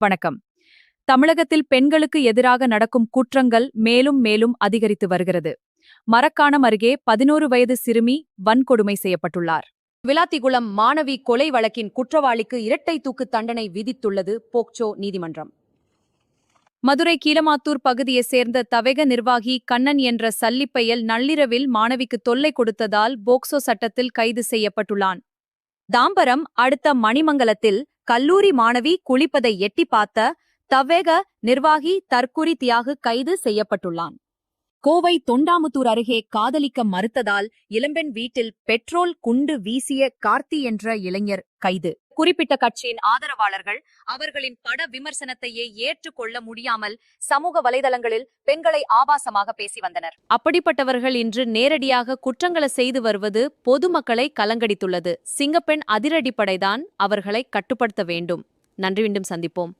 வணக்கம். தமிழகத்தில் பெண்களுக்கு எதிராக நடக்கும் குற்றங்கள் மேலும் மேலும் அதிகரித்து வருகிறது. மரக்காணம் அருகே 11 வயது சிறுமி வன்கொடுமை செய்யப்பட்டுள்ளார். விளாத்திகுளம் மாணவி கொலை வழக்கின் குற்றவாளிக்கு இரட்டை தூக்கு தண்டனை விதித்துள்ளது போக்சோ நீதிமன்றம். மதுரை கீழமாத்தூர் பகுதியைச் சேர்ந்த தவேக நிர்வாகி கண்ணன் என்ற சல்லிப்பையல் நள்ளிரவில் மாணவிக்கு தொல்லை கொடுத்ததால் போக்சோ சட்டத்தில் கைது செய்யப்பட்டுள்ளான். தாம்பரம் அடுத்த மணிமங்கலத்தில் கல்லூரி மாணவி குளிப்பதை எட்டி பார்த்த தவேக நிர்வாகி தற்குறி தியாகு கைது செய்யப்பட்டுள்ளான். கோவை தொண்டாமுத்தூர் அருகே காதலிக்க மறுத்ததால் இளம்பெண் வீட்டில் பெட்ரோல் குண்டு வீசிய கார்த்தி என்ற இளைஞர் கைது. குறிப்பிட்ட கட்சியின் ஆதரவாளர்கள் அவர்களின் பட விமர்சனத்தையே ஏற்றுக்கொள்ள முடியாமல் சமூக வலைதளங்களில் பெண்களை ஆபாசமாக பேசி வந்தனர். அப்படிப்பட்டவர்கள் இன்று நேரடியாக குற்றங்களை செய்து வருவது பொதுமக்களை கலங்கடித்துள்ளது. சிங்கப்பெண் அதிரடிப்படைதான் அவர்களை கட்டுப்படுத்த வேண்டும். நன்றி, மீண்டும் சந்திப்போம்.